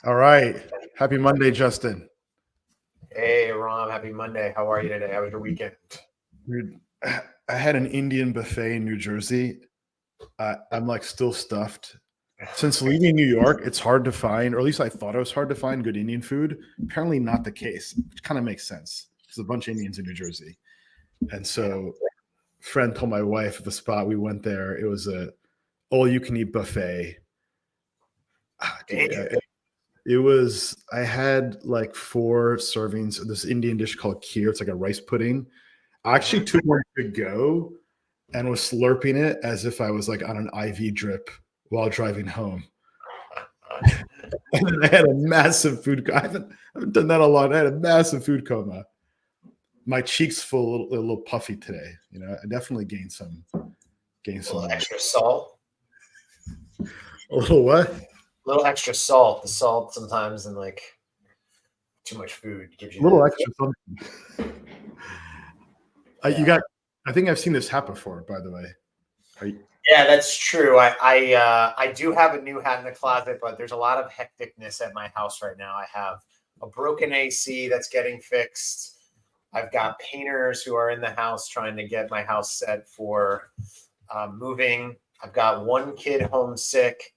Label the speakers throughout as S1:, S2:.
S1: All right. Happy Monday, Justin.
S2: Hey, Rom. Happy Monday. How are you today? How was your weekend?
S1: Dude, I had an Indian buffet in New Jersey. I'm like still stuffed. Since leaving New York, it's hard to find, or at least I thought it was hard to find good Indian food. Apparently, not the case, which kind of makes sense. There's a bunch of Indians in New Jersey. And
S2: Yeah.
S1: so, friend told my wife at the spot we went there, it was a all you can eat buffet. Dude,
S2: Damn.
S1: I had like 4 servings of this Indian dish called kheer. It's like a rice pudding. I actually
S2: Mhm.
S1: took one to go and was slurping it as if I was like on an IV drip while driving home. And then I had a massive I haven't done that a lot. I had a massive food coma. My cheeks full a little puffy today. I definitely gained some
S2: A little
S1: weight.
S2: extra salt.
S1: A little what? A
S2: A little extra salt. The salt sometimes and like too much food gives you
S1: little
S2: the
S1: extra something. You
S2: yeah.
S1: got I think I've seen this hat before, by the way.
S2: Yeah, that's true. I do have a new hat in the closet, but there's a lot of hecticness at my house right now. I have a broken AC that's getting fixed. I've got painters who are in the house trying to get my house set for moving. I've got one kid homesick,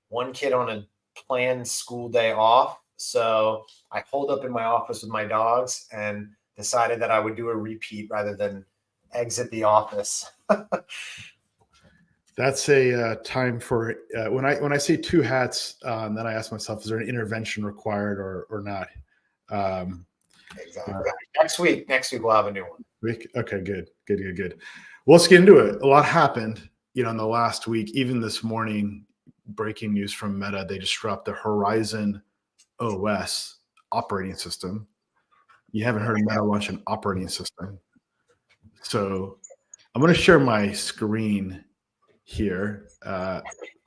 S2: one kid on a planned school day off. So I holed up in my office with my dogs and decided that I would do a repeat rather than exit the office.
S1: That's a time for when I see 2 hats. Then I ask myself, is there an intervention required or not? Um,
S2: Exactly. Next week we'll have a new one.
S1: okay, good. Well, let's get into it. A lot happened, in the last week. Even this morning, breaking news from Meta: they just dropped the Horizon OS operating system. You haven't heard Meta launch an operating system, so I'm going to share my screen here.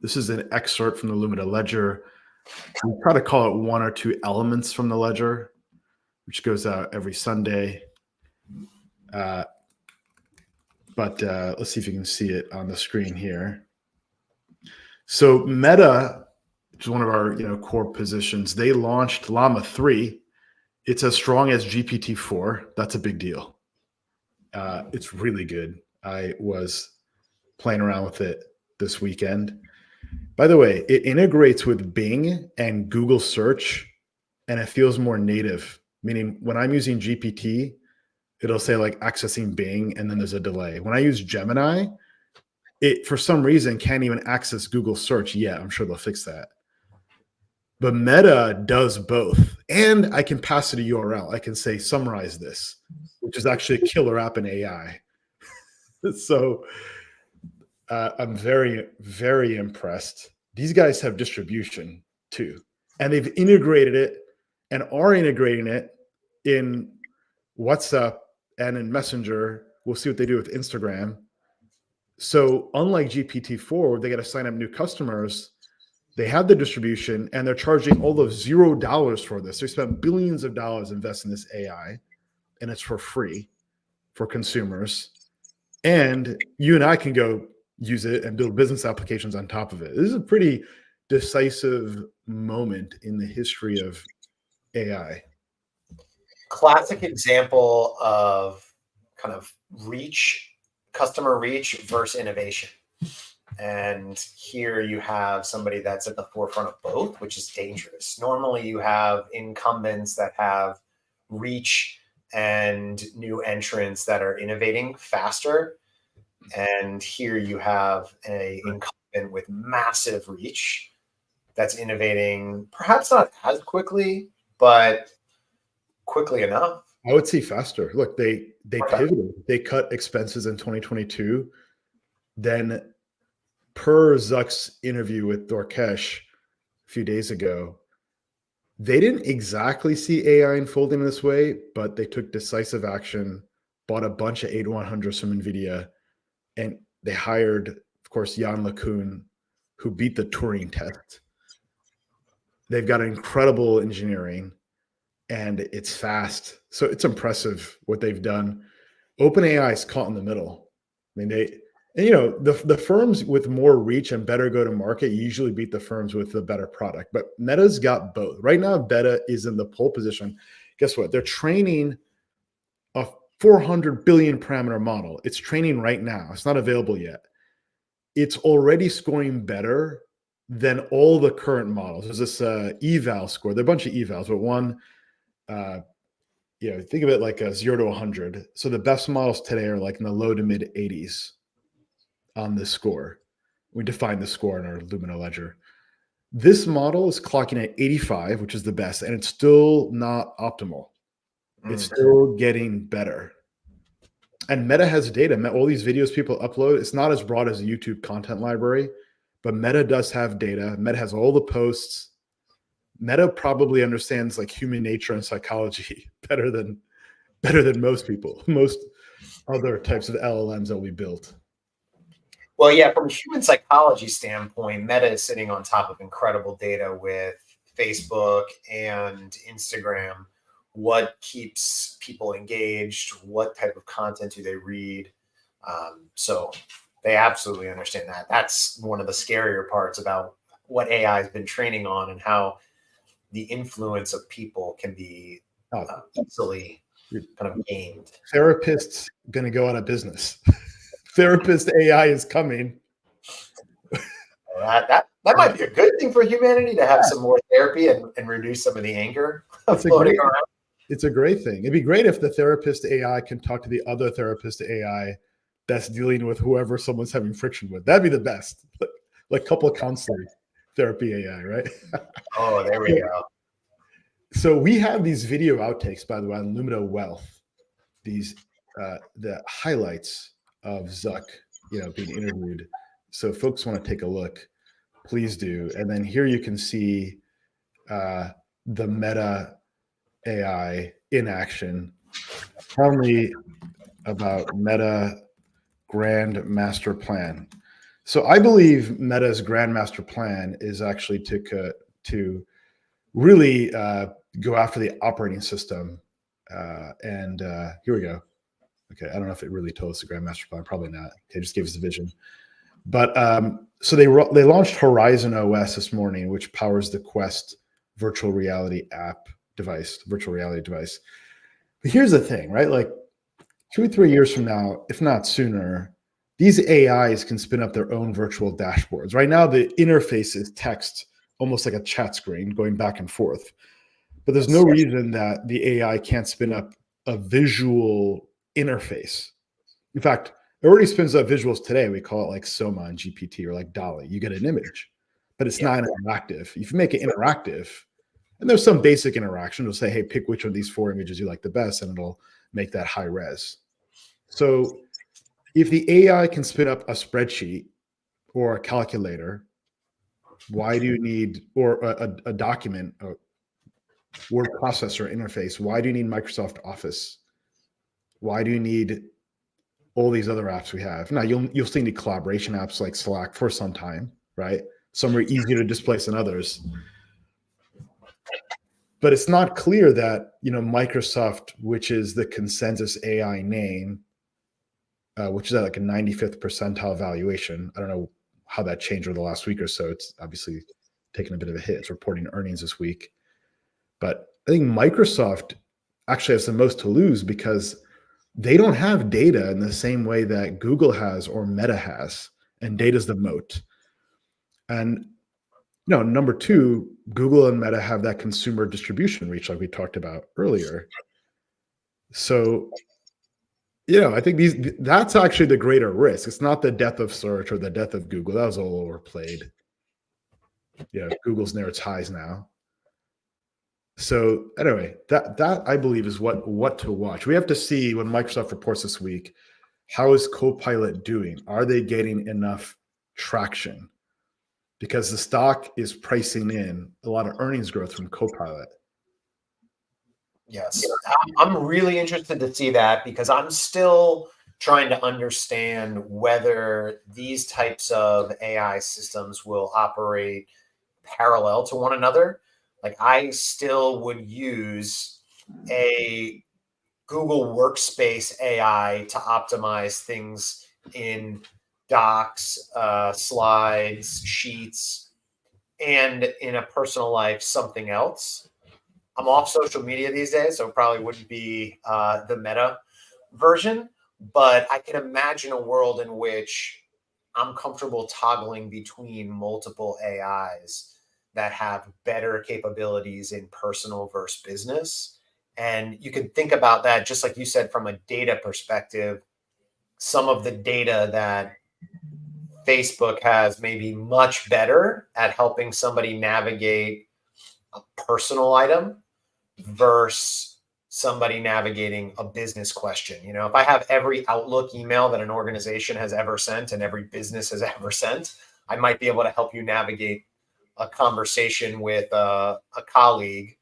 S1: This is an excerpt from the Lumina ledger. We try to call it 1 or 2 elements from the ledger, which goes out every Sunday. But let's see if you can see it on the screen here. So Meta, which is one of our core positions, they launched Llama 3. It's as strong as GPT-4. That's a big deal. It's really good. I was playing around with it this weekend. By the way, it integrates with Bing and Google search, and it feels more native, meaning when I'm using GPT, it'll say like accessing Bing, and then there's a delay. When I use Gemini, it for some reason can't even access Google search yet. I'm sure they'll fix that. But Meta does both. And I can pass it a URL. I can say, summarize this, which is actually a killer app in AI. So I'm very, very impressed. These guys have distribution too. And they've integrated it and are integrating it in WhatsApp and in Messenger. We'll see what they do with Instagram. So unlike GPT-4, they got to sign up new customers. They have the distribution and they're charging all of $0 for this. They spent billions of dollars investing in this AI, and it's for free for consumers. And you and I can go use it and build business applications on top of it. This is a pretty decisive moment in the history of AI.
S2: Classic example of kind of customer reach versus innovation. And here you have somebody that's at the forefront of both, which is dangerous. Normally, you have incumbents that have reach and new entrants that are innovating faster. And here you have an incumbent with massive reach that's innovating, perhaps not as quickly, but quickly enough.
S1: I would say faster. Look, they
S2: Okay.
S1: pivoted. They cut expenses in 2022. Then per Zuck's interview with Dorkesh a few days ago, they didn't exactly see AI unfolding this way, but they took decisive action, bought a bunch of 8100s from NVIDIA, and they hired, of course, Jan LeCun, who beat the Turing test. They've got incredible engineering, and it's fast. So it's impressive what they've done. OpenAI is caught in the middle. I mean, And you know, the firms with more reach and better go to market usually beat the firms with the better product. But Meta's got both. Right now, Meta is in the pole position. Guess what? They're training a 400 billion parameter model. It's training right now. It's not available yet. It's already scoring better than all the current models. There's this eval score. There are a bunch of evals, but one, think of it like a 0 to 100. So the best models today are like in the low to mid 80s on this score. We define the score in our Lumina ledger. This model is clocking at 85, which is the best, and it's still not optimal. It's still getting better. And Meta has data. All these videos people upload, it's not as broad as a YouTube content library, but Meta does have data. Meta has all the posts. Meta probably understands like human nature and psychology better than most people, most other types of LLMs that we built.
S2: Well, yeah, from a human psychology standpoint, Meta is sitting on top of incredible data with Facebook and Instagram. What keeps people engaged? What type of content do they read? So they absolutely understand that. That's one of the scarier parts about what AI has been training on and how the influence of people can be easily kind of gained.
S1: Therapists going to go out of business. Therapist AI is coming.
S2: That might be a good thing for humanity to have some more therapy and reduce some of the anger floating around.
S1: It's a great thing. It'd be great if the therapist AI can talk to the other therapist AI that's dealing with whoever someone's having friction with. That'd be the best. Like couple counseling therapy AI, right?
S2: Oh, there we go.
S1: So we have these video outtakes, by the way, on Lumina Wealth. These the highlights of Zuck, being interviewed. So if folks want to take a look, please do. And then here you can see the Meta AI in action. Tell me about Meta Grand Master Plan. So I believe Meta's Grand Master Plan is actually to really go after the operating system. And here we go. Okay, I don't know if it really told us the Grand Master Plan. Probably not. Okay, just gave us the vision. But so they launched Horizon OS this morning, which powers the Quest virtual reality virtual reality device. But here's the thing, right? Like 2 or 3 years from now, if not sooner, these AIs can spin up their own virtual dashboards. Right now, the interface is text, almost like a chat screen going back and forth. But there's no reason that the AI can't spin up a visual interface. In fact, it already spins up visuals today. We call it like Soma and GPT or like DALL-E. You get an image, but it's not interactive. If you make it interactive, and there's some basic interaction, it'll say, hey, pick which of these 4 images you like the best, and it'll make that high res. So if the AI can spin up a spreadsheet or a calculator, why do you need, or a document, a word processor interface? Why do you need Microsoft Office? Why do you need all these other apps we have? Now, you'll still need collaboration apps like Slack for some time, right? Some are easier to displace than others. But it's not clear that, Microsoft, which is the consensus AI name, which is at like a 95th percentile valuation. I don't know how that changed over the last week or so. It's obviously taken a bit of a hit. It's reporting earnings this week. But I think Microsoft actually has the most to lose because they don't have data in the same way that Google has or Meta has, and data is the moat. And number two, Google and Meta have that consumer distribution reach like we talked about earlier. So, I think that's actually the greater risk. It's not the death of search or the death of Google. That was all overplayed. Google's near its highs now. So anyway, that I believe is what to watch. We have to see when Microsoft reports this week, how is Copilot doing? Are they getting enough traction? Because the stock is pricing in a lot of earnings growth from Copilot.
S2: Yes, I'm really interested to see that because I'm still trying to understand whether these types of AI systems will operate parallel to one another. Like I still would use a Google Workspace AI to optimize things in docs, slides, sheets, and in a personal life, something else. I'm off social media these days, so it probably wouldn't be the Meta version, but I can imagine a world in which I'm comfortable toggling between multiple AIs that have better capabilities in personal versus business. And you can think about that, just like you said, from a data perspective. Some of the data that Facebook has maybe much better at helping somebody navigate a personal item versus somebody navigating a business question. You know, if I have every Outlook email that an organization has ever sent and every business has ever sent, I might be able to help you navigate a conversation with a colleague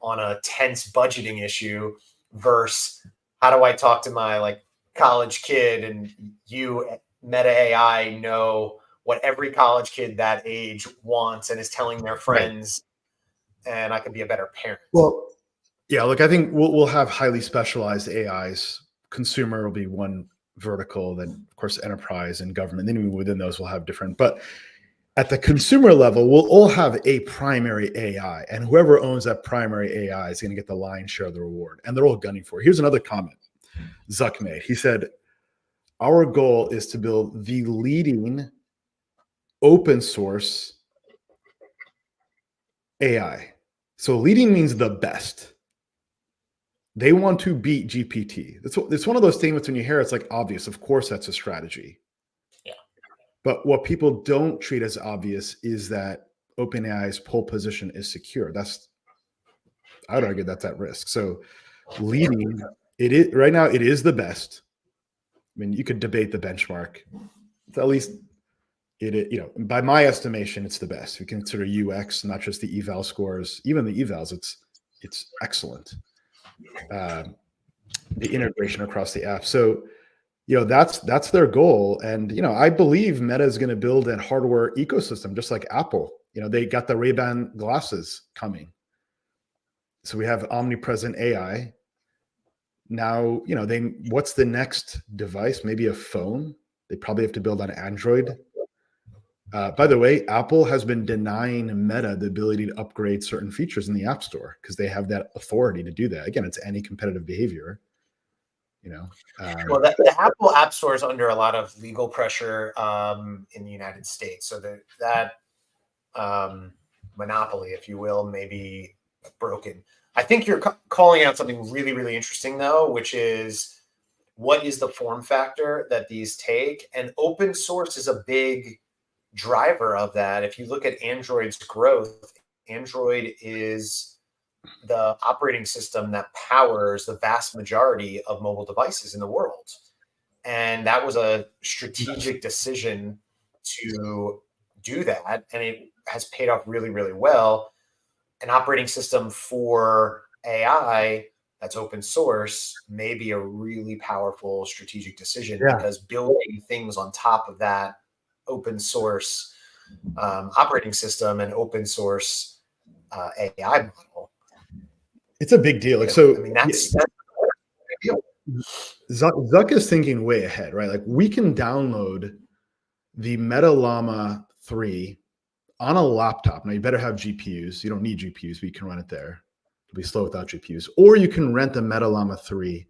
S2: on a tense budgeting issue versus how do I talk to my like college kid, and you Meta AI know what every college kid that age wants and is telling their friends, and I can be a better parent.
S1: Well, yeah, look, I think we'll have highly specialized AIs. Consumer will be one vertical, then of course enterprise and government. Then within those we'll have different, but at the consumer level, we'll all have a primary AI, and whoever owns that primary AI is going to get the lion's share of the reward, and they're all gunning for it. Here's another comment Zuck made. He said, our goal is to build the leading open source AI. So leading means the best. They want to beat GPT. It's one of those statements when you hear it's like obvious. Of course, that's a strategy.
S2: Yeah.
S1: But what people don't treat as obvious is that OpenAI's pole position is secure. I would argue that's at risk. So leading, it is right now, it is the best. I mean, you could debate the benchmark. It's at least by my estimation, it's the best. We consider UX, not just the eval scores, even the evals, it's excellent. The integration across the app. So, that's their goal. And, I believe Meta is going to build a hardware ecosystem, just like Apple. They got the Ray-Ban glasses coming. So we have omnipresent AI. Now, what's the next device? Maybe a phone. They probably have to build on Android. By the way, Apple has been denying Meta the ability to upgrade certain features in the App Store because they have that authority to do that. Again, it's anti-competitive behavior.
S2: Well, the Apple App Store is under a lot of legal pressure in the United States. So that monopoly, if you will, may be broken. I think you're calling out something really, really interesting, though, which is what is the form factor that these take? And open source is a big driver of that. If you look at Android's growth, Android is the operating system that powers the vast majority of mobile devices in the world. And that was a strategic decision to do that. And it has paid off really, really well. An operating system for AI that's open source may be a really powerful strategic decision because building things on top of that open source operating system and open source AI model.
S1: It's a big deal. That's a
S2: big deal.
S1: Zuck is thinking way ahead, right? Like we can download the Meta Llama 3 on a laptop. Now you better have GPUs. You don't need GPUs, but you can run it there. It'll be slow without GPUs. Or you can rent the Meta Llama 3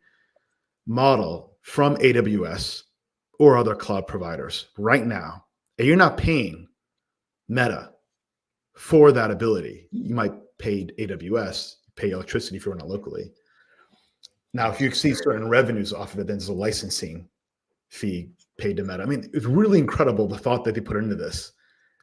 S1: model from AWS or other cloud providers right now. And you're not paying Meta for that ability. You might pay AWS, pay electricity if you run it locally. Now, if you see certain revenues off of it, then there's a licensing fee paid to Meta. I mean, it's really incredible the thought that they put into this.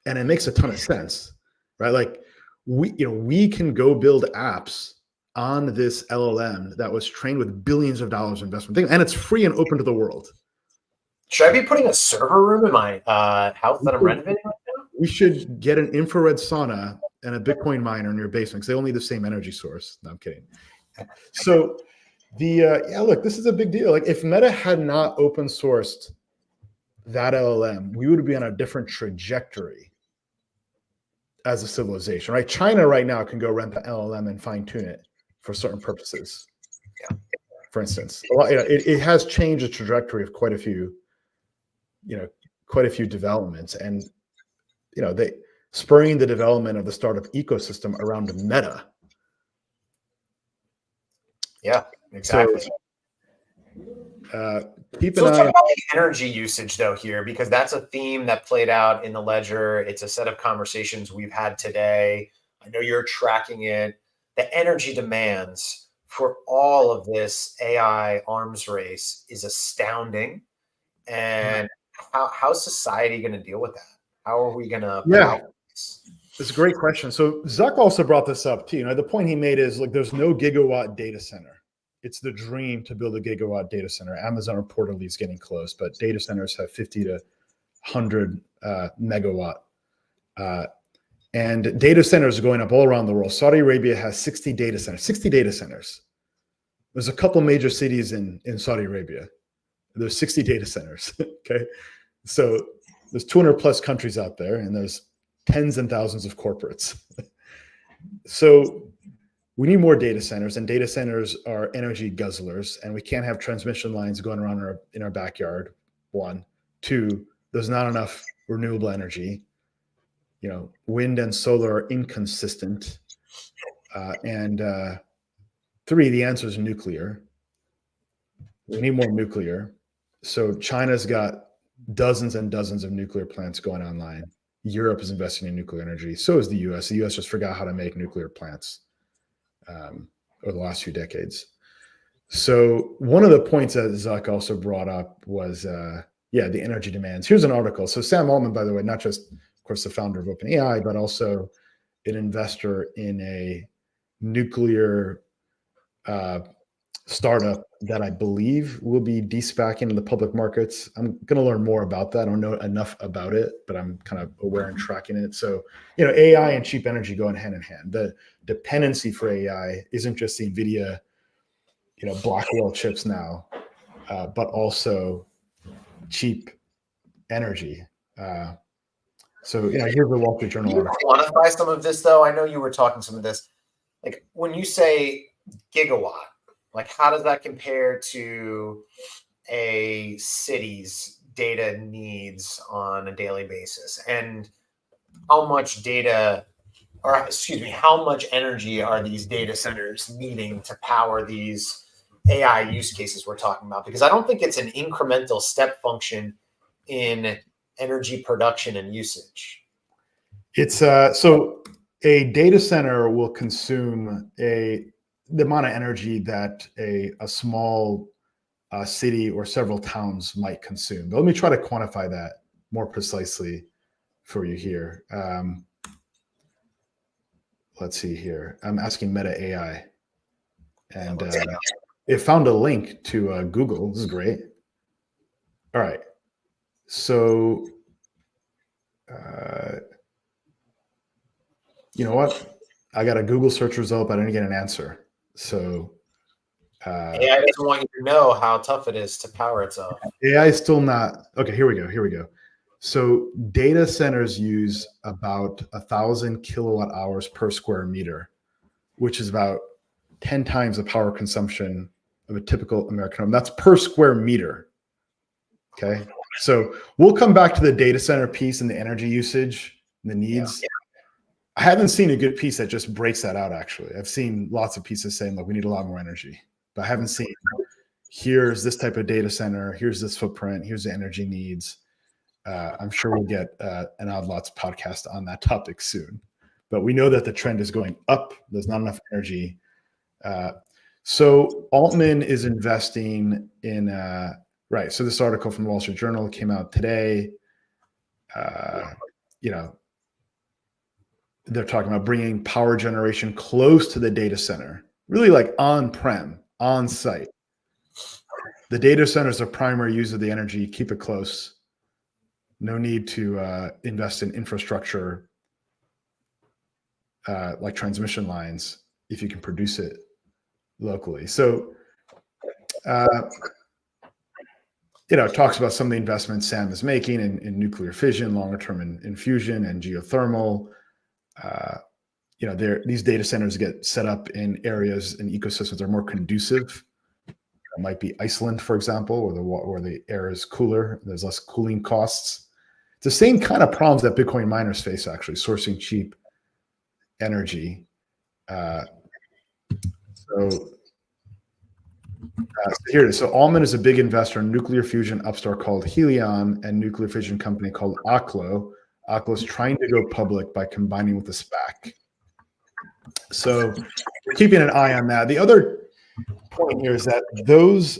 S1: And it makes a ton of sense, right? Like we can go build apps on this LLM that was trained with billions of dollars investment, and it's free and open to the world.
S2: Should I be putting a server room in my house that I'm renovating right now?
S1: We should get an infrared sauna and a Bitcoin miner in your basement because they all need the same energy source. No, I'm kidding. So look, this is a big deal. Like if Meta had not open sourced that LLM, we would be on a different trajectory as a civilization, right? China right now can go rent the LLM and fine tune it for certain purposes.
S2: Yeah.
S1: For instance, it has changed the trajectory of quite a few, quite a few developments, and they spurring the development of the startup ecosystem around Meta.
S2: Yeah, exactly.
S1: So keep
S2: So
S1: an
S2: let's
S1: eye
S2: talk
S1: on.
S2: about the energy usage though here, because that's a theme that played out in the ledger. It's a set of conversations we've had today. I know you're tracking it. The energy demands for all of this AI arms race is astounding. And how's society going to deal with that? How are we going to
S1: Yeah,
S2: power this?
S1: it's a great question. So Zuck also brought this up too. The point he made is, like, there's no gigawatt data center. It's the dream to build a gigawatt data center. Amazon reportedly is getting close, but data centers have 50 to 100 megawatt. And data centers are going up all around the world. Saudi Arabia has 60 data centers. 60 data centers. There's a couple major cities in Saudi Arabia. There's 60 data centers. Okay. So there's 200 plus countries out there, and there's tens and thousands of corporates. So we need more data centers, and data centers are energy guzzlers, and we can't have transmission lines going around in our backyard. One. Two, there's not enough renewable energy. Wind and solar are inconsistent. And three, the answer is nuclear. We need more nuclear. So China's got dozens and dozens of nuclear plants going online. Europe is investing in nuclear energy. So is the US. The US just forgot how to make nuclear plants over the last few decades. So one of the points that Zuck also brought up was, the energy demands. Here's an article. So Sam Altman, by the way, not just, of course, the founder of OpenAI, but also an investor in a nuclear startup that I believe will be de-SPACing in the public markets. I'm going to learn more about that. I don't know enough about it, but I'm kind of aware and tracking it. So, AI and cheap energy going hand in hand. The dependency for AI isn't just the NVIDIA, Blackwell chips now, but also cheap energy. So, here's the Wall Street Journal
S2: Can you
S1: article.
S2: quantify some of this though? I know you were talking some of this. Like when you say gigawatt, like how does that compare to a city's data needs on a daily basis? And how much data, or excuse me, how much energy are these data centers needing to power these AI use cases we're talking about? Because I don't think it's an incremental step function in energy production and usage.
S1: It's so a data center will consume the amount of energy that a small city or several towns might consume. But let me try to quantify that more precisely for you here. Let's see here. I'm asking Meta AI, and it found a link to Google. This is great. All right. So, you know what? I got a Google search result, but I didn't get an answer. So
S2: AI doesn't want you to know how tough it is to power itself.
S1: AI is still not okay. Here we go. So data centers use about 1,000 kilowatt hours per square meter, which is about 10 times the power consumption of a typical American home. That's per square meter. Okay. So we'll come back to the data center piece and the energy usage and the needs. Yeah. I haven't seen a good piece that just breaks that out, actually. I've seen lots of pieces saying, look, we need a lot more energy, but I haven't seen, here's this type of data center, here's this footprint, here's the energy needs. I'm sure we'll get an Odd Lots podcast on that topic soon, but we know that the trend is going up. There's not enough energy. So Altman is investing in, right. So this article from the Wall Street Journal came out today. They're talking about bringing power generation close to the data center, really like on-prem, on-site. The data center is the primary use of the energy. Keep it close. No need to invest in infrastructure like transmission lines if you can produce it locally. So, it talks about some of the investments Sam is making in nuclear fission, longer term in fusion and geothermal. These data centers get set up in areas and ecosystems that are more conducive. It might be Iceland, for example, where the air is cooler. There's less cooling costs. the same kind of problems that Bitcoin miners face, actually, sourcing cheap energy. So here it is. So Allman is a big investor in nuclear fusion upstart called Helion and nuclear fission company called Oklo. Oklo is trying to go public by combining with the SPAC. So we're keeping an eye on that. The other point here is that those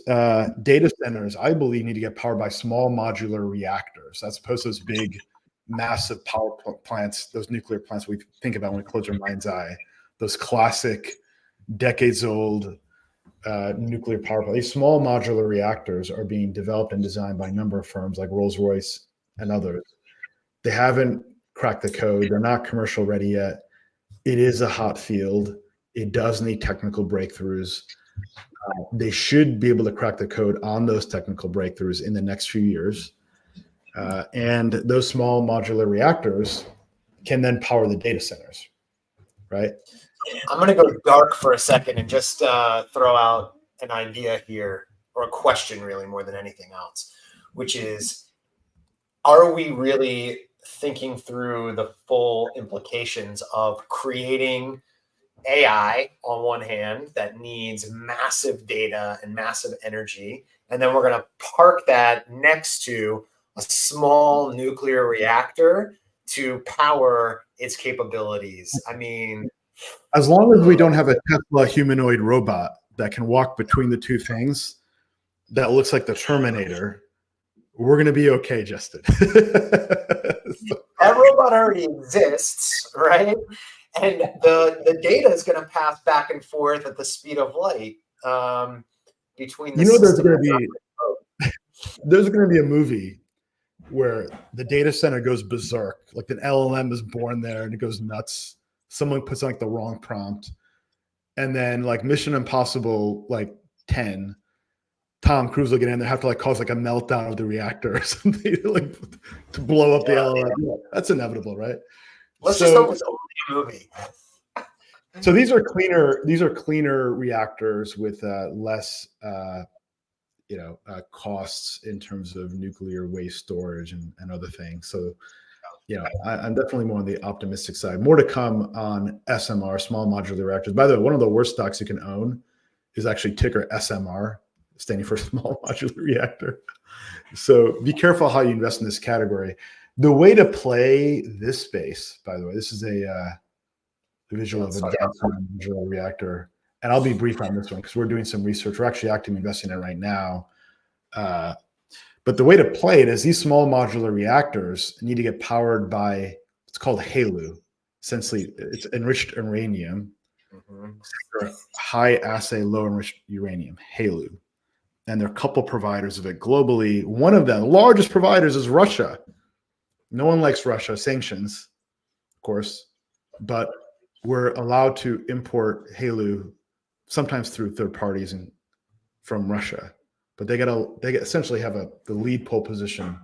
S1: data centers, I believe, need to get powered by small modular reactors as opposed to those big, massive power plants, those nuclear plants we think about when we close our mind's eye, those classic, decades-old nuclear power plants. These small modular reactors are being developed and designed by a number of firms like Rolls-Royce and others. They haven't cracked the code. They're not commercial ready yet. It is a hot field. It does need technical breakthroughs. They should be able to crack the code on those technical breakthroughs in the next few years. And those small modular reactors can then power the data centers, right?
S2: I'm going to go dark for a second and just throw out an idea here, or a question really more than anything else, which is, are we really thinking through the full implications of creating AI on one hand that needs massive data and massive energy, and then we're going to park that next to a small nuclear reactor to power its capabilities? I mean,
S1: as long as we don't have a Tesla humanoid robot that can walk between the two things that looks like the Terminator, we're going to be okay, Justin.
S2: That robot already exists, right? And the data is going to pass back and forth at the speed of light between the
S1: there's going to be a movie where the data center goes berserk, like an LLM is born there and it goes nuts. Someone puts like the wrong prompt, and then like Mission Impossible like 10, Tom Cruise will get in there, have to like cause like a meltdown of the reactor or something like to blow up the LLM. Yeah, that's inevitable, right?
S2: Let's just hope it's only a movie.
S1: So these are cleaner reactors with less costs in terms of nuclear waste storage and other things. So I'm definitely more on the optimistic side. More to come on SMR, small modular reactors. By the way, one of the worst stocks you can own is actually ticker SMR, standing for small modular reactor. So be careful how you invest in this category. The way to play this space, by the way, this is a visual of a modular reactor. And I'll be brief on this one because we're doing some research. We're actually actively investing in it right now. But the way to play it is these small modular reactors need to get powered by, it's called HALEU. Essentially, it's enriched uranium, high assay, low enriched uranium, HALEU. And there are a couple providers of it globally. One of them, the largest providers, is Russia. No one likes Russia, sanctions, of course, but we're allowed to import HALEU sometimes through third parties and from Russia. But they essentially have the lead pole position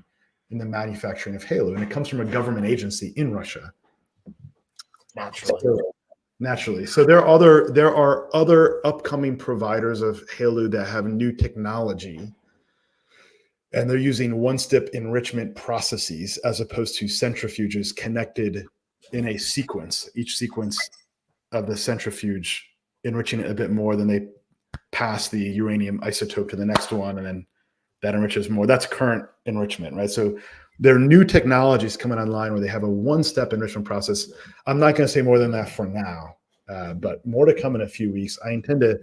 S1: in the manufacturing of HALEU, and it comes from a government agency in Russia. Naturally. So there are other upcoming providers of HALEU that have new technology, and they're using one-step enrichment processes as opposed to centrifuges connected in a sequence. Each sequence of the centrifuge enriching it a bit more than they pass the uranium isotope to the next one, and then that enriches more. That's current enrichment, right? So there are new technologies coming online where they have a one-step enrichment process. I'm not going to say more than that for now, but more to come in a few weeks. I intend to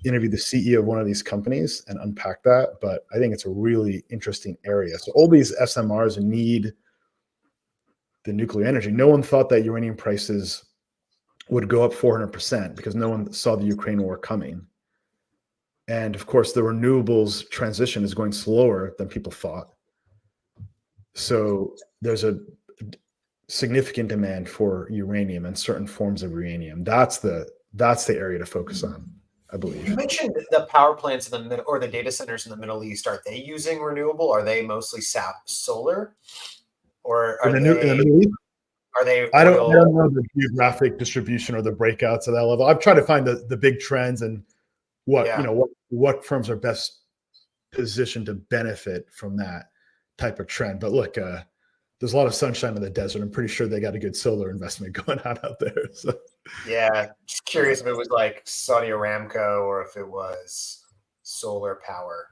S1: interview the CEO of one of these companies and unpack that, but I think it's a really interesting area. So all these SMRs need the nuclear energy. No one thought that uranium prices would go up 400% because no one saw the Ukraine war coming. And of course, the renewables transition is going slower than people thought. So there's a significant demand for uranium and certain forms of uranium. That's the area to focus on, I believe.
S2: You mentioned the power plants in the middle, or the data centers in the Middle East. Are they using renewable? Are they mostly solar? Or are
S1: in the Middle East?
S2: Are they?
S1: I don't know the geographic distribution or the breakouts at that level. I've tried to find the big trends and what firms are best positioned to benefit from that type of trend. But look, there's a lot of sunshine in the desert. I'm pretty sure they got a good solar investment going on out there. So
S2: Yeah, just curious if it was like Saudi Aramco or if it was solar power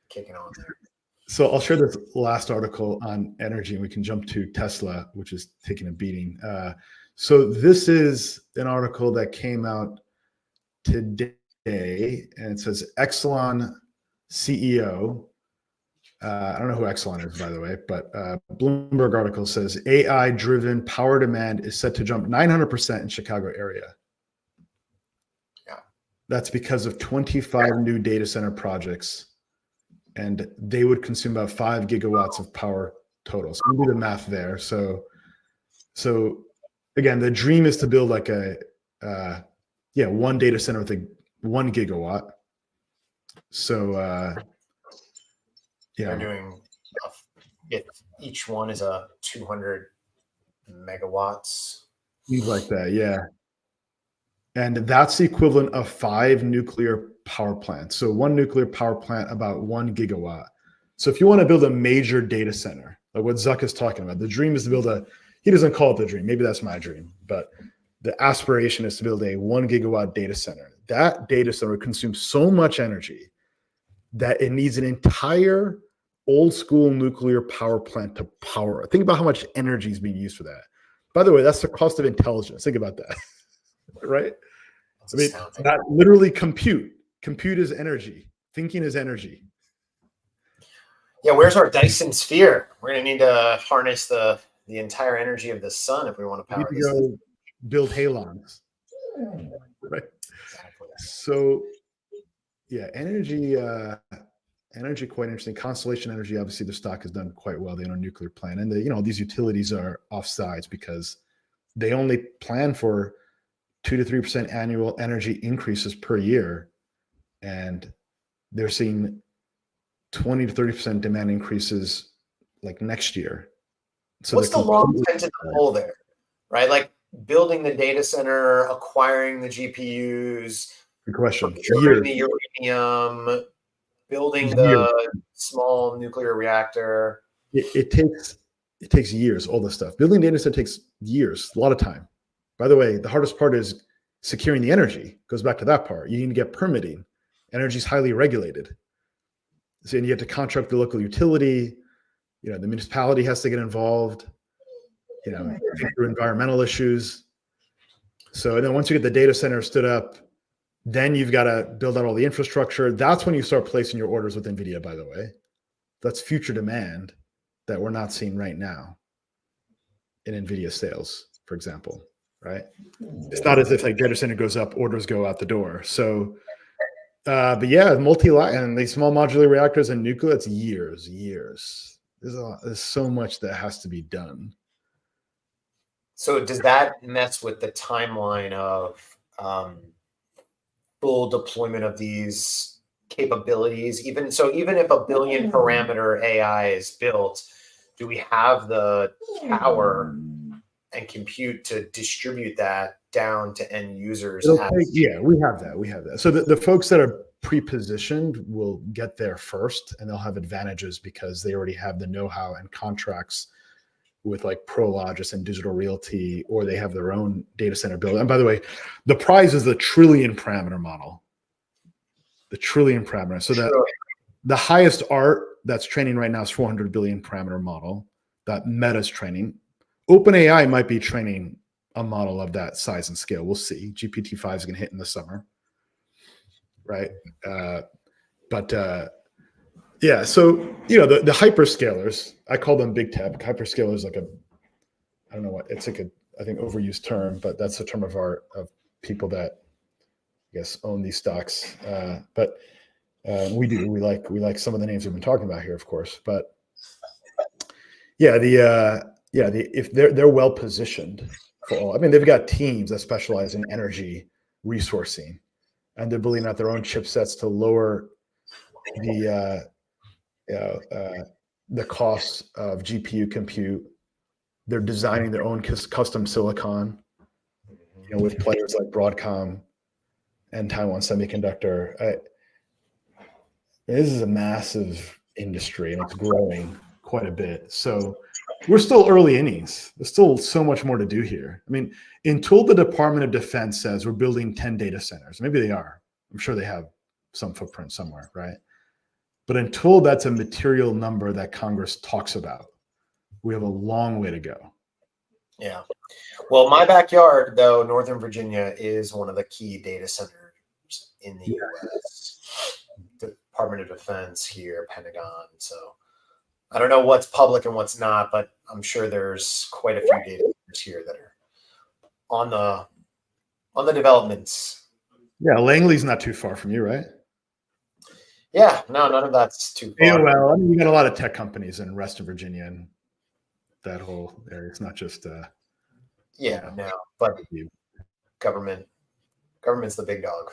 S2: kicking on there.
S1: So I'll share this last article on energy, and we can jump to Tesla, which is taking a beating. So this is an article that came out today, and it says Exelon CEO. I don't know who Exelon is, by the way, but Bloomberg article says AI-driven power demand is set to jump 900% in Chicago area.
S2: Yeah,
S1: that's because of 25 new data center projects, and they would consume about 5 gigawatts of power total. So we do the math there. So again, the dream is to build like a one data center with a 1 gigawatt. So
S2: they're doing if each one is a 200 megawatts.
S1: Things like that, yeah. And that's the equivalent of 5 nuclear power plants. So one nuclear power plant, about 1 gigawatt. So if you want to build a major data center, like what Zuck is talking about, the dream is to build he doesn't call it the dream. Maybe that's my dream, but the aspiration is to build a 1 gigawatt data center. That data center consumes so much energy that it needs an entire old school nuclear power plant to power it. Think about how much energy is being used for that. By the way, that's the cost of intelligence. Think about that, right? I mean, not literally compute. Compute is energy. Thinking is energy.
S2: Yeah, where's our Dyson sphere? We're going to need to harness the entire energy of the sun if we want to power this.
S1: Go build halons, right?
S2: Exactly.
S1: So, yeah, energy quite interesting. Constellation Energy, obviously, the stock has done quite well. They own a nuclear plant, and these utilities are offsides because they only plan for 2 to 3% annual energy increases per year, and they're seeing 20 to 30% demand increases like next year. So
S2: what's the long term goal there, right? Like building the data center, acquiring the GPUs,
S1: good question.
S2: Procuring the uranium, building the small nuclear reactor.
S1: It takes years. All this stuff. Building data center takes years, a lot of time. By the way, the hardest part is securing the energy. Goes back to that part. You need to get permitting. Energy is highly regulated. So you have to contract the local utility. The municipality has to get involved. Think through environmental issues. So, and then once you get the data center stood up, then you've got to build out all the infrastructure. That's when you start placing your orders with NVIDIA, by the way. That's future demand that we're not seeing right now in NVIDIA sales, for example, right? It's not as if like data center goes up, orders go out the door. So, but yeah, and these small modular reactors and nuclear, it's years. There's so much that has to be done.
S2: So does that mess with the timeline of full deployment of these capabilities? Even if a billion parameter AI is built, do we have the power and compute to distribute that down to end users?
S1: We have that. So the folks that are pre-positioned will get there first, and they'll have advantages because they already have the know-how and contracts with like Prologis and Digital Realty, or they have their own data center build. And by the way, the prize is the trillion parameter model. The trillion parameter. So the highest art that's training right now is 400 billion parameter model that Meta's training. OpenAI might be training a model of that size and scale. We'll see. GPT-5 is going to hit in the summer, right? Yeah, so the hyperscalers, I call them big tech. Hyperscalers, I don't know what it's like I think overused term, but that's a term of art of people that I guess own these stocks. But we like some of the names we've been talking about here, of course. But yeah, if they're well positioned for all. I mean, they've got teams that specialize in energy resourcing, and they're building out their own chipsets to lower the costs of GPU compute. They're designing their own custom silicon, with players like Broadcom and Taiwan Semiconductor. This is a massive industry, and it's growing quite a bit. So we're still early innings. There's still so much more to do here. I mean, until the Department of Defense says we're building 10 data centers, maybe they are. I'm sure they have some footprint somewhere, right? But until that's a material number that Congress talks about, we have a long way to go.
S2: Yeah. Well, my backyard, though, Northern Virginia, is one of the key data centers in the U.S. Department of Defense here, Pentagon. So I don't know what's public and what's not, but I'm sure there's quite a few data centers here that are on the developments.
S1: Yeah, Langley's not too far from you, right?
S2: Yeah, no, none of that's too far.
S1: Yeah, well, I mean, you got a lot of tech companies in Western Virginia and that whole area. It's not just
S2: but government's the big dog.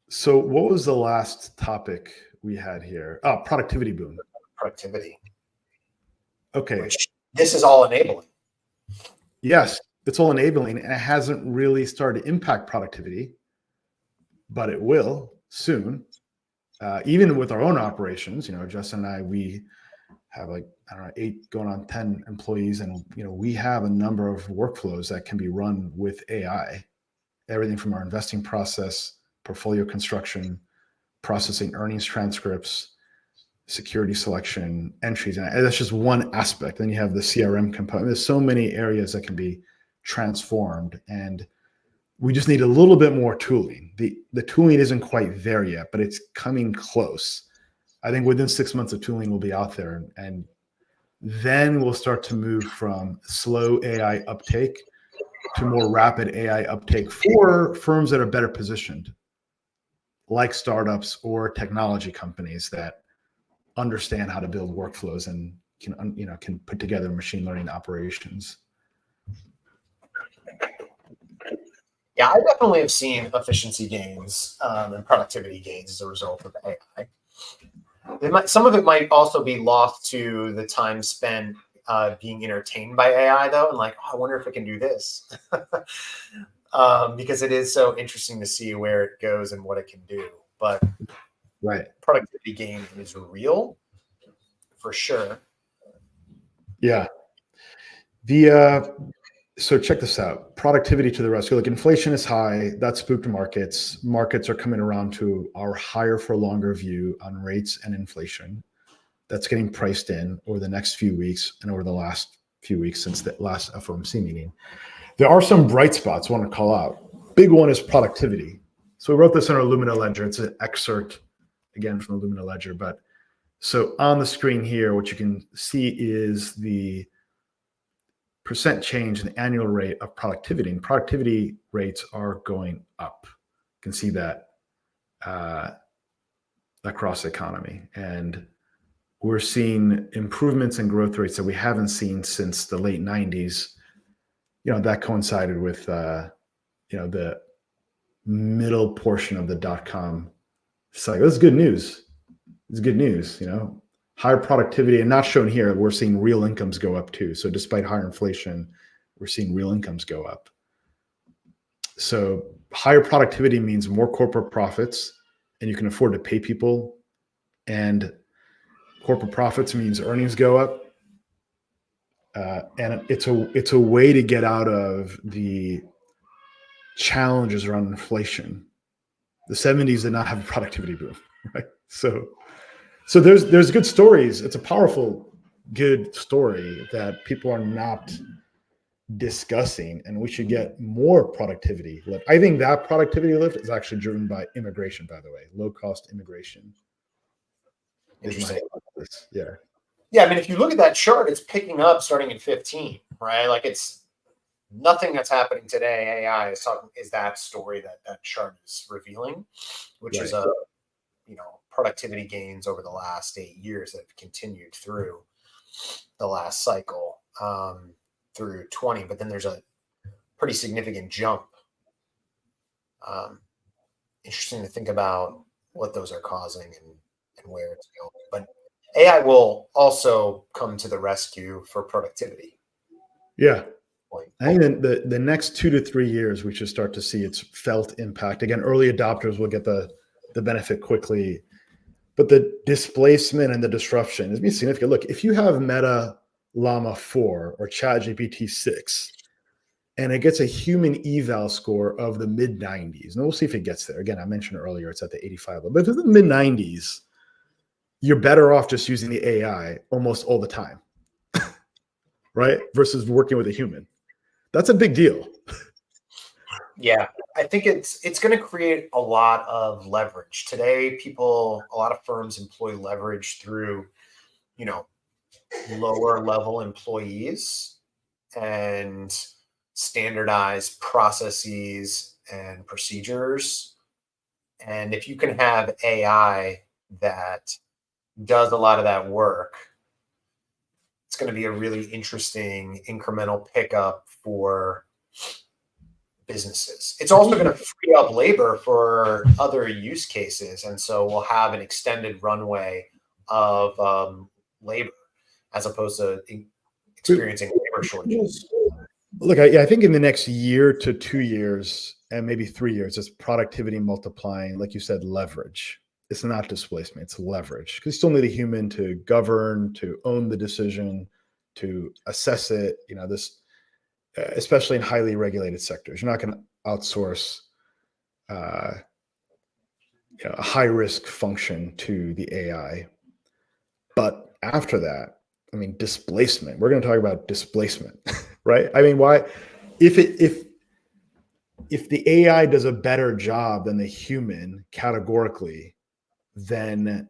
S1: So what was the last topic we had here? Oh, productivity boom.
S2: Productivity.
S1: Okay.
S2: Which this is all enabling.
S1: Yes, it's all enabling, and it hasn't really started to impact productivity, but it will soon. Even with our own operations, Justin and I, we have 8 going on 10 employees, and we have a number of workflows that can be run with AI. Everything from our investing process, portfolio construction, processing earnings transcripts, security selection, entries, and that's just one aspect. Then you have the CRM component. There's so many areas that can be transformed, and we just need a little bit more tooling. The tooling isn't quite there yet, but it's coming close. I think within 6 months of tooling will be out there, and then we'll start to move from slow AI uptake to more rapid AI uptake for firms that are better positioned, like startups or technology companies that understand how to build workflows and can put together machine learning operations.
S2: Yeah, I definitely have seen efficiency gains and productivity gains as a result of AI. Some of it might also be lost to the time spent being entertained by AI, though, and I wonder if it can do this. Because it is so interesting to see where it goes and what it can do. But
S1: right,
S2: productivity gain is real, for sure.
S1: Yeah. So check this out. Productivity to the rescue. Inflation is high. That spooked markets. Markets are coming around to our higher for longer view on rates and inflation. That's getting priced in over the next few weeks and over the last few weeks since the last FOMC meeting. There are some bright spots I want to call out. Big one is productivity. So we wrote this in our Lumina Ledger. It's an excerpt, again, from the Lumina Ledger. But so on the screen here, what you can see is the percent change in the annual rate of productivity, and productivity rates are going up. You can see that across the economy, and we're seeing improvements in growth rates that we haven't seen since the late 90s. That coincided with the middle portion of the dot-com cycle. That's good news. It's good news. Higher productivity, and not shown here, we're seeing real incomes go up too. So despite higher inflation, we're seeing real incomes go up. So higher productivity means more corporate profits, and you can afford to pay people. And corporate profits means earnings go up. And it's a way to get out of the challenges around inflation. The 70s did not have a productivity boom, right? So there's good stories. It's a powerful, good story that people are not discussing, and we should get more productivity lift. I think that productivity lift is actually driven by immigration, by the way, low-cost immigration.
S2: Interesting.
S1: Yeah.
S2: Yeah, I mean, if you look at that chart, it's picking up starting in 15, right? It's nothing that's happening today. AI is that story that chart is revealing, which is productivity gains over the last 8 years that have continued through the last cycle through 20. But then there's a pretty significant jump. Interesting to think about what those are causing and where it's going. But AI will also come to the rescue for productivity.
S1: Yeah. I think the next 2 to 3 years, we should start to see its felt impact. Again, early adopters will get the benefit quickly. But the displacement and the disruption is significant. Look, if you have Meta Llama 4 or ChatGPT 6, and it gets a human eval score of the mid 90s, and we'll see if it gets there. Again, I mentioned earlier it's at the 85 level, but if it's in the mid 90s, you're better off just using the AI almost all the time, right? Versus working with a human. That's a big deal.
S2: Yeah, I think it's going to create a lot of leverage. Today, a lot of firms employ leverage through, lower level employees and standardized processes and procedures. And if you can have AI that does a lot of that work, it's going to be a really interesting incremental pickup for businesses. It's also going to free up labor for other use cases. And so we'll have an extended runway of labor as opposed to experiencing labor shortages.
S1: Look, I think in the next year to 2 years and maybe 3 years, it's productivity multiplying, like you said, leverage. It's not displacement, it's leverage. Because you still need a human to govern, to own the decision, to assess it. This, especially in highly regulated sectors, you're not going to outsource a high risk function to the AI. But after that, displacement. We're going to talk about displacement, right? Why? If the AI does a better job than the human categorically, then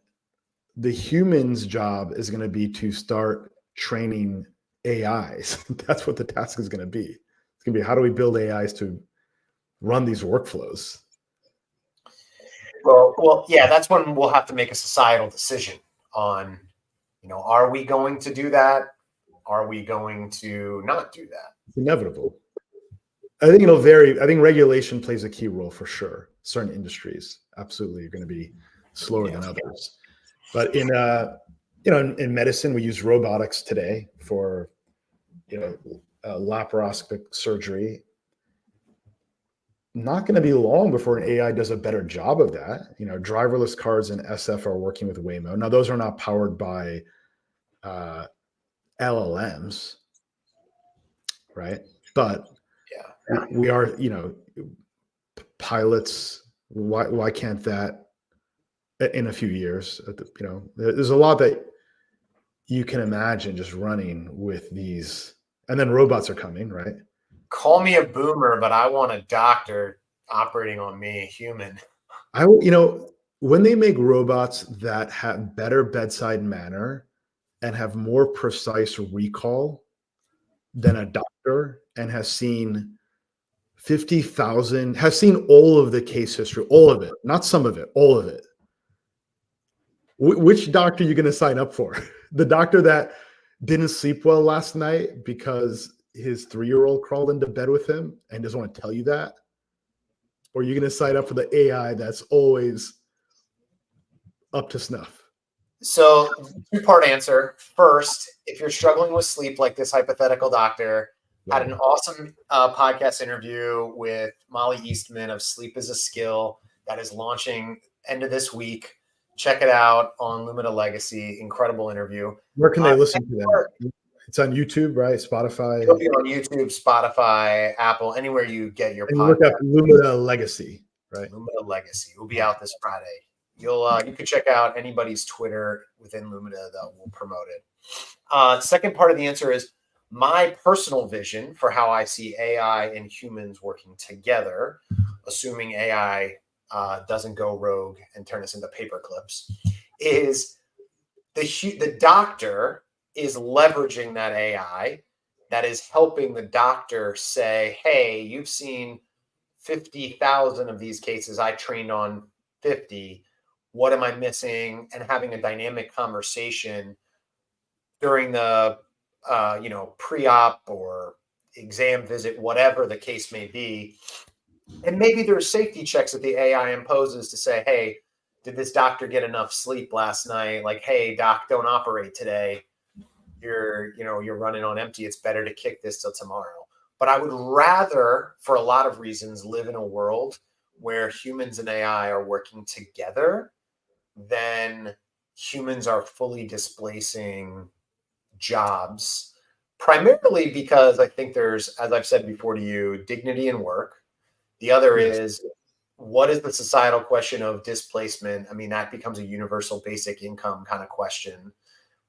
S1: the human's job is going to be to start training AIs. That's what the task is going to be. It's going to be, how do we build AIs to run these workflows?
S2: Well, yeah, that's when we'll have to make a societal decision on, are we going to do that? Are we going to not do that?
S1: It's inevitable. I think it'll vary. I think regulation plays a key role for sure. Certain industries absolutely are going to be slower than others. But in medicine, we use robotics today for laparoscopic surgery. Not going to be long before an AI does a better job of that. Driverless cars in SF are working with WOYM. Now, those are not powered by LLMs, right? But we are, pilots. Why can't that in a few years? There's a lot that you can imagine just running with these, and then robots are coming, right?
S2: Call me a boomer, but I want a doctor operating on me, a human.
S1: When they make robots that have better bedside manner and have more precise recall than a doctor, and has seen 50,000, has seen all of the case history, all of it, not some of it, all of it. Which doctor are you going to sign up for? The doctor that didn't sleep well last night because his 3-year-old crawled into bed with him and doesn't want to tell you that? Or are you going to sign up for the AI that's always up to snuff?
S2: So, 2-part answer. First, if you're struggling with sleep, like this hypothetical doctor, had an awesome podcast interview with Molly Eastman of Sleep is a Skill that is launching end of this week. Check it out on Lumina Legacy. Incredible interview.
S1: Where can they listen to that? It's on YouTube, right? Spotify.
S2: It'll be on YouTube, Spotify, Apple, anywhere you get your
S1: podcast. Look up Lumina Legacy, right?
S2: Lumina Legacy. It will be out this Friday. You can check out anybody's Twitter within Lumina that will promote it. Second part of the answer is my personal vision for how I see AI and humans working together, assuming AI doesn't go rogue and turn us into paper clips, is the doctor is leveraging that AI that is helping the doctor say, hey, you've seen 50,000 of these cases. I trained on 50. What am I missing? And having a dynamic conversation during the pre-op or exam visit, whatever the case may be. And maybe there's safety checks that the AI imposes to say, hey, did this doctor get enough sleep last night? Like, hey, doc, don't operate today. You're running on empty. It's better to kick this till tomorrow. But I would rather, for a lot of reasons, live in a world where humans and AI are working together then humans are fully displacing jobs, primarily because I think there's, as I've said before to you, dignity in work. The other
S1: Yes.
S2: is, what is the societal question of displacement? I mean, that becomes a universal basic income kind of question.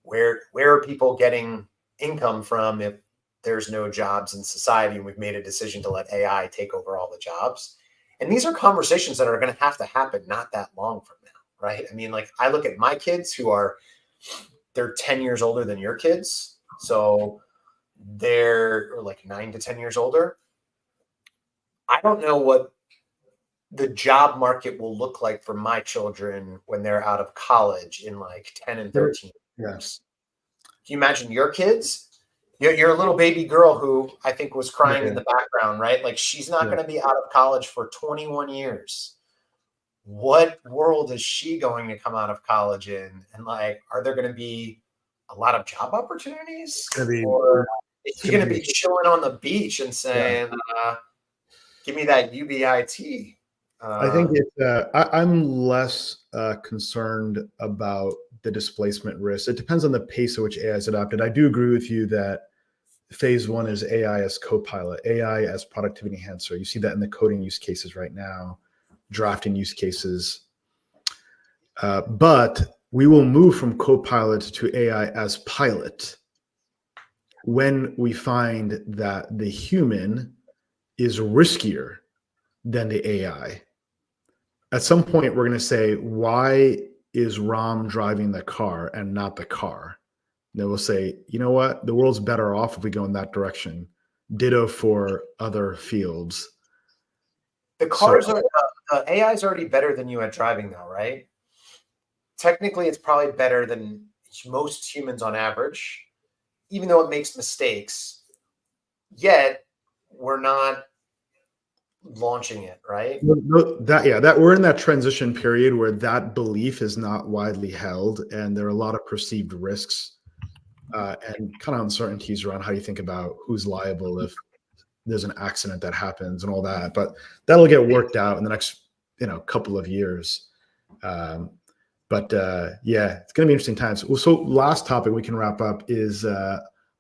S2: Where are people getting income from if there's no jobs in society and we've made a decision to let AI take over all the jobs? And these are conversations that are going to have to happen not that long from now, right? I mean, like, I look at my kids they're 10 years older than your kids. So they're like 9 to 10 years older. I don't know what the job market will look like for my children when they're out of college in like 10 and 13
S1: Yeah.
S2: years. Can you imagine your kids? Your little baby girl who I think was crying in the background, right? Like, she's not going to be out of college for 21 years. What world is she going to come out of college in? And like, are there going to be a lot of job opportunities? Or is she going to be chilling on the beach and saying, give me that UBIT?
S1: I think I'm less concerned about the displacement risk. It depends on the pace at which AI is adopted. I do agree with you that phase one is AI as co-pilot, AI as productivity enhancer. You see that in the coding use cases right now, drafting use cases. But we will move from co-pilot to AI as pilot when we find that the human is riskier than the AI. At some point, we're going to say, why is Ram driving the car and not the car? Then we'll say, you know what? The world's better off if we go in that direction. Ditto for other fields.
S2: The cars are, the AI is already better than you at driving, though, right? Technically, it's probably better than most humans on average, even though it makes mistakes. Yet, we're not launching it, right?
S1: That we're in that transition period where that belief is not widely held, and there are a lot of perceived risks and kind of uncertainties around how you think about who's liable if there's an accident that happens and all that. But that'll get worked out in the next couple of years. But it's going to be interesting times. So last topic we can wrap up is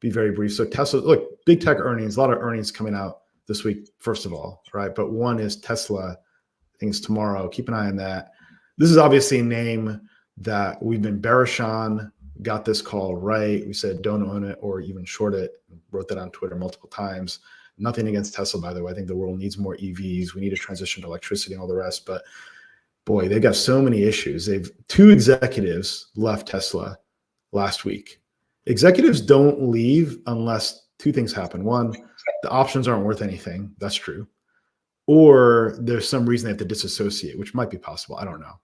S1: be very brief. So Tesla, look, big tech earnings, a lot of earnings coming out this week, first of all, right? But one is Tesla. I think it's tomorrow. Keep an eye on that. This is obviously a name that we've been bearish on, got this call right. We said don't own it or even short it. Wrote that on Twitter multiple times. Nothing against Tesla, by the way. I think the world needs more EVs. We need to transition to electricity and all the rest. But boy, they've got so many issues. Two executives left Tesla last week. Executives don't leave unless two things happen. One, the options aren't worth anything. That's true. Or there's some reason they have to disassociate, which might be possible. I don't know.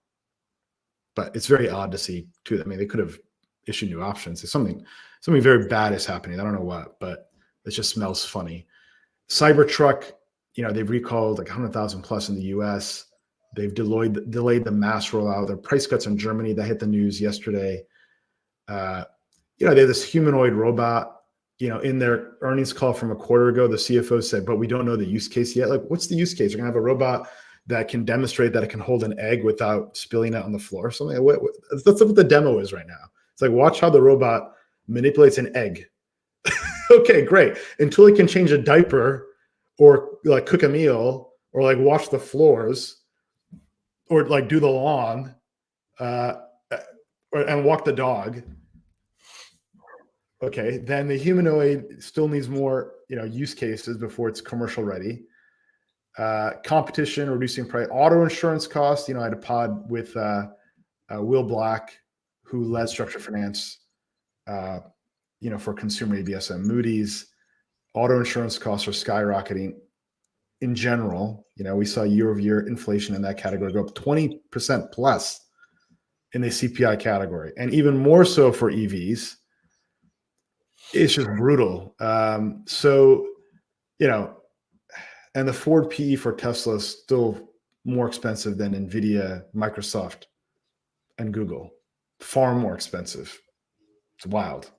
S1: But it's very odd to see too. I mean, they could have issued new options. There's something very bad is happening. I don't know what, but it just smells funny. Cybertruck, they've recalled like 100,000 plus in the US. They've delayed the mass rollout. Their price cuts in Germany that hit the news yesterday. They have this humanoid robot. In their earnings call from a quarter ago, the CFO said, but we don't know the use case yet. Like, what's the use case? We're going to have a robot that can demonstrate that it can hold an egg without spilling it on the floor or something. That's what the demo is right now. It's like, watch how the robot manipulates an egg. Okay, great. Until it can change a diaper or like cook a meal or like wash the floors or like do the lawn and walk the dog. Okay, then the humanoid still needs more, use cases before it's commercial ready. Competition, reducing price, auto insurance costs. I had a pod with Will Black, who led structured finance, for consumer ABS and Moody's. Auto insurance costs are skyrocketing in general. We saw year-over-year inflation in that category go up 20% plus in the CPI category, and even more so for EVs. It's just brutal. And the forward PE for Tesla is still more expensive than NVIDIA, Microsoft, and Google. Far more expensive. It's wild.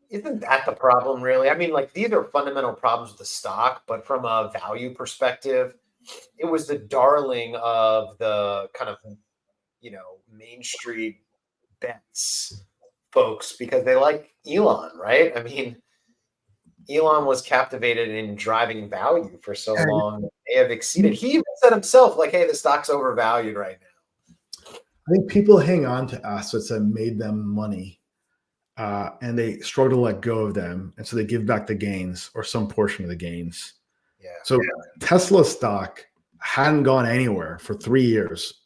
S2: Isn't that the problem, really? I mean, like, these are fundamental problems with the stock, but from a value perspective, it was the darling of the kind of Main Street bets folks because they like Elon, right? I mean, Elon was captivated in driving value for so long. They have exceeded. He even said himself, like, hey, the stock's overvalued right now.
S1: I think people hang on to assets that made them money, and they struggle to let go of them. And so they give back the gains or some portion of the gains.
S2: Yeah.
S1: So Tesla stock hadn't gone anywhere for 3 years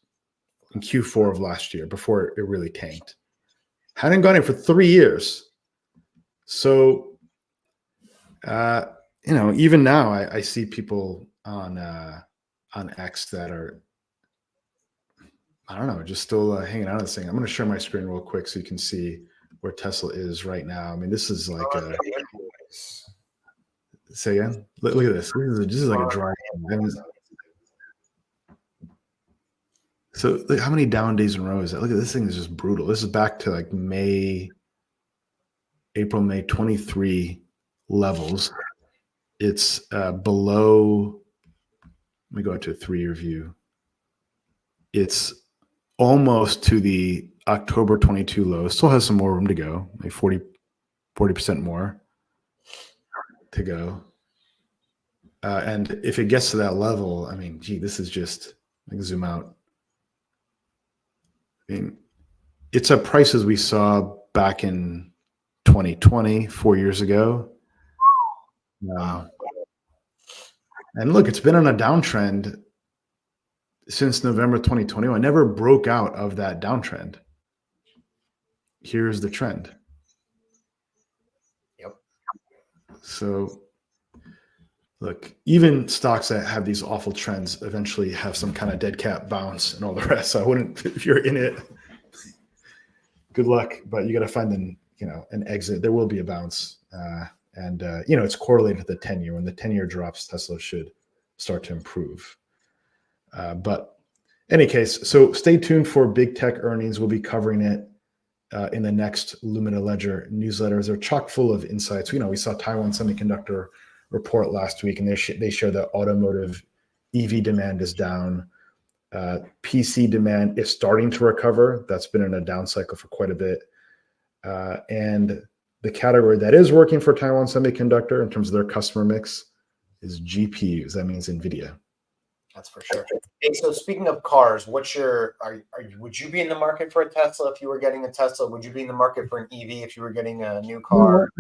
S1: in Q4 of last year before it really tanked. Hadn't gone in for 3 years. So, even now I see people on X that are, I don't know, just still hanging out on this thing. I'm going to share my screen real quick so you can see where Tesla is right now. I mean, this is like say again. Look at this. This is like a dry. So look how many down days in a row is that? Look at this thing is just brutal. This is back to like April, May 23 levels. It's below. Let me go out to a 3-year view. It's almost to the October 22 low. Still has some more room to go, like 40% more to go. And if it gets to that level, I mean, gee, this is just, I can zoom out. I mean, it's at prices we saw back in 2020, 4 years ago. And look, it's been on a downtrend since November 2021. I never broke out of that downtrend. Here's the trend.
S2: Yep.
S1: So look, even stocks that have these awful trends eventually have some kind of dead cat bounce and all the rest. So I wouldn't, if you're in it, good luck, but you got to find an exit. There will be a bounce. And it's correlated to the 10-year. When the 10-year drops, Tesla should start to improve. But any case, so stay tuned for big tech earnings. We'll be covering it in the next Lumina Ledger newsletters. They're chock full of insights. We saw Taiwan Semiconductor report last week, and they showed that automotive EV demand is down. PC demand is starting to recover. That's been in a down cycle for quite a bit. And the category that is working for Taiwan Semiconductor in terms of their customer mix is GPUs. That means NVIDIA.
S2: That's for sure. Hey, so speaking of cars, would you be in the market for a Tesla if you were getting a Tesla? Would you be in the market for an EV if you were getting a new car?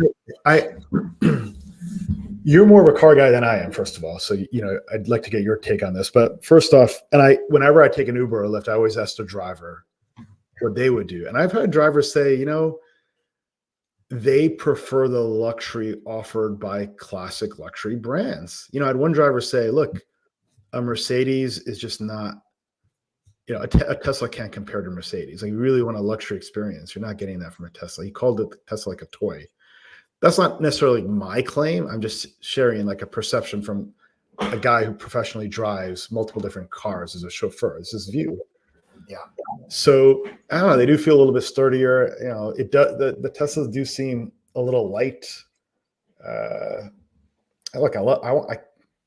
S1: You're more of a car guy than I am, first of all. So, I'd like to get your take on this. But first off, and whenever I take an Uber or Lyft, I always ask the driver what they would do. And I've had drivers say, they prefer the luxury offered by classic luxury brands. I had one driver say, look, a Mercedes is just not, a Tesla can't compare to Mercedes. Like, you really want a luxury experience. You're not getting that from a Tesla. He called it Tesla like a toy. That's not necessarily my claim. I'm just sharing like a perception from a guy who professionally drives multiple different cars as a chauffeur. This is his view.
S2: Yeah.
S1: So I don't know. They do feel a little bit sturdier. It does. The Teslas do seem a little light. I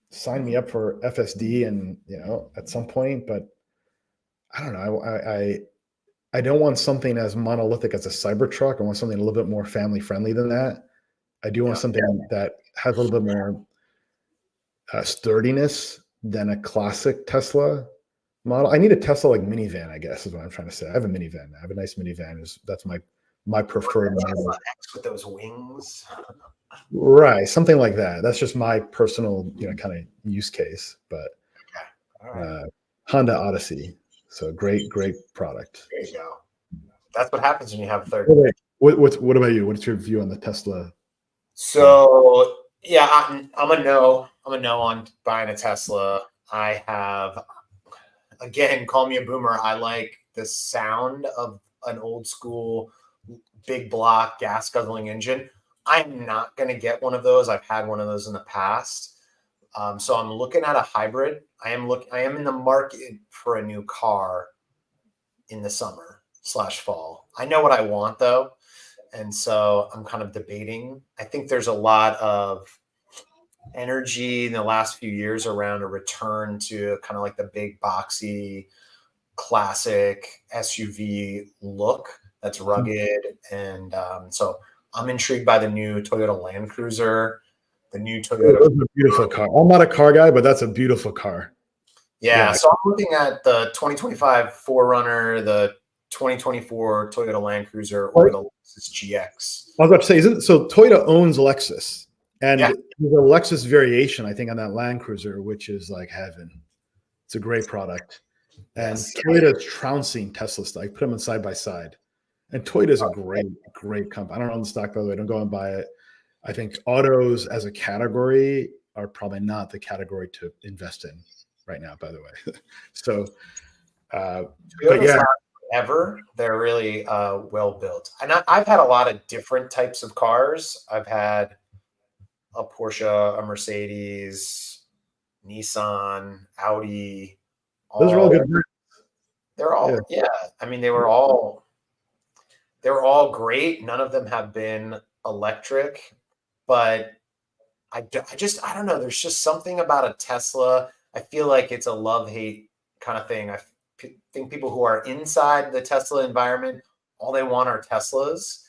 S1: signed me up for FSD, and at some point, but I don't know. I don't want something as monolithic as a Cybertruck. I want something a little bit more family friendly than that. I do want something that has a little bit more sturdiness than a classic Tesla model. I need a Tesla like minivan, I guess, is what I'm trying to say. I have a minivan now. I have a nice minivan. That's my preferred model.
S2: X with those wings.
S1: Right, something like that. That's just my personal, kind of use case. But Honda Odyssey, so great product.
S2: There you go. That's what happens when you have third.
S1: What about you? What's your view on the Tesla?
S2: So yeah, I'm a no on buying a Tesla. I have, again, call me a boomer. I like the sound of an old school big block gas guzzling engine. I'm not going to get one of those. I've had one of those in the past. So I'm looking at a hybrid. I am in the market for a new car in the summer/fall. I know what I want though. And so I'm kind of debating. I think there's a lot of energy in the last few years around a return to kind of like the big boxy classic SUV look that's rugged. And so I'm intrigued by the new Toyota Land Cruiser, the new Toyota.
S1: That's a beautiful car. I'm not a car guy, but that's a beautiful car.
S2: Yeah, so I'm looking at the 2025 4Runner, the 2024 Toyota Land Cruiser, or the Lexus GX.
S1: I was about to say, so Toyota owns Lexus, and there's a Lexus variation, I think, on that Land Cruiser, which is like heaven. It's a great product. And Toyota is trouncing Tesla stock. Put them side by side. And Toyota is a great company. I don't own the stock, by the way. Don't go and buy it. I think autos as a category are probably not the category to invest in right now, by the way. So, but yeah.
S2: They're really well built. And I've had a lot of different types of cars. I've had a Porsche, a Mercedes, Nissan, Audi.
S1: Those are all good.
S2: They're all, I mean, they were all great. None of them have been electric, but I don't know. There's just something about a Tesla. I feel like it's a love-hate kind of thing. I think people who are inside the Tesla environment, all they want are Teslas,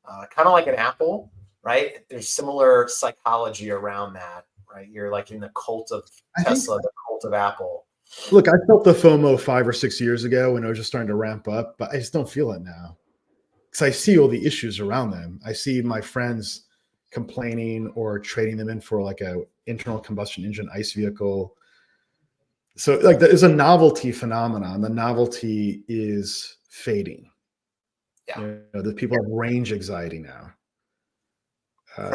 S2: kind of like an Apple, right? There's similar psychology around that, right? You're like in the cult of Tesla, the cult of Apple.
S1: Look, I felt the FOMO 5 or 6 years ago when it was just starting to ramp up, but I just don't feel it now because I see all the issues around them. I see my friends complaining or trading them in for like a internal combustion engine ICE vehicle. So like there's a novelty phenomenon. The novelty is fading.
S2: Yeah.
S1: The people have range anxiety now.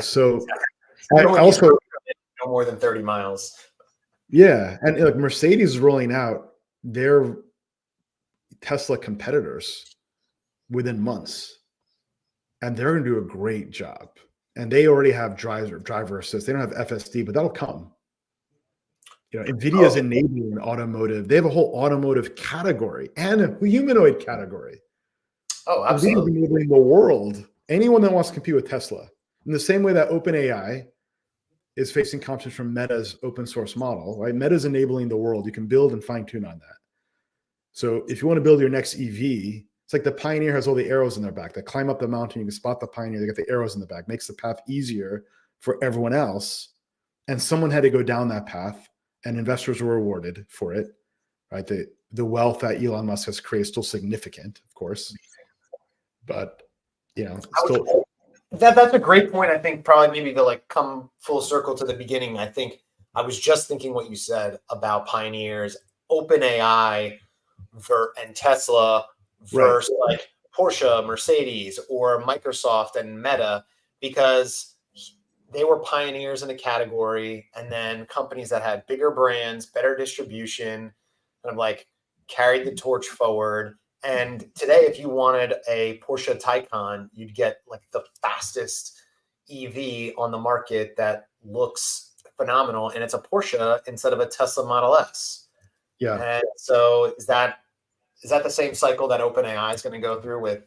S1: So I also
S2: no more than 30 miles.
S1: Yeah. And like Mercedes is rolling out their Tesla competitors within months. And they're going to do a great job. And they already have driver assist. They don't have FSD, but that'll come. NVIDIA is enabling automotive. They have a whole automotive category and a humanoid category.
S2: Oh, absolutely.
S1: NVIDIA is enabling the world. Anyone that wants to compete with Tesla. In the same way that OpenAI is facing competition from Meta's open source model, right? Meta's enabling the world. You can build and fine tune on that. So if you want to build your next EV, it's like the Pioneer has all the arrows in their back. They climb up the mountain, you can spot the Pioneer, they got the arrows in the back, makes the path easier for everyone else. And someone had to go down that path and investors were rewarded for it, right? The wealth that Elon Musk has created is still significant, of course. But, still.
S2: That's a great point. I think probably maybe to like come full circle to the beginning. I think I was just thinking what you said about Pioneers, OpenAI, and Tesla versus like Porsche, Mercedes, or Microsoft and Meta, because they were pioneers in the category, and then companies that had bigger brands, better distribution, kind of like carried the torch forward. And today, if you wanted a Porsche Taycan, you'd get like the fastest EV on the market that looks phenomenal, and it's a Porsche instead of a Tesla Model S.
S1: Yeah.
S2: And so is that the same cycle that OpenAI is going to go through with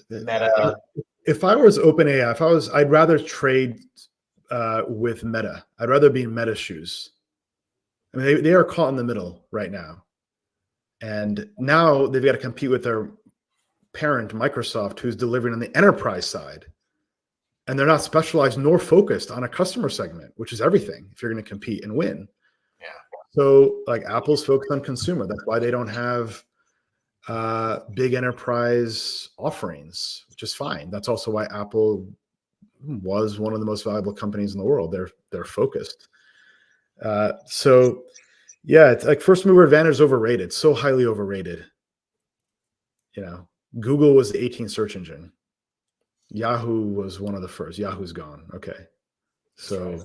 S2: Meta?
S1: If I was OpenAI, I'd rather trade with Meta. I'd rather be in Meta shoes. I mean, they are caught in the middle right now. And now they've got to compete with their parent, Microsoft, who's delivering on the enterprise side. And they're not specialized nor focused on a customer segment, which is everything if you're going to compete and win.
S2: Yeah.
S1: So like Apple's focused on consumer. That's why they don't have big enterprise offerings, which is fine. That's also why Apple was one of the most valuable companies in the world. They're focused. So yeah, it's like first mover advantage is overrated, so highly overrated. Google was the 18th search engine. Yahoo was one of the first. Yahoo's gone. Okay. So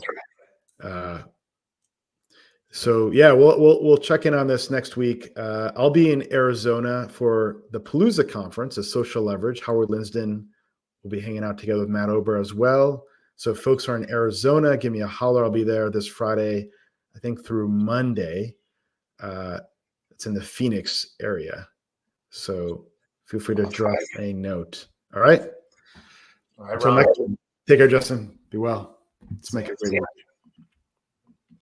S1: yeah, we'll check in on this next week. I'll be in Arizona for the Palooza conference, a social leverage. Howard Linsden will be hanging out together with Matt Ober as well. So if folks are in Arizona, give me a holler. I'll be there this Friday, I think through Monday. It's in the Phoenix area. So feel free to drop a note. All right.
S2: All right,
S1: Until next time. Take care, Justin. Be well. Let's make it great.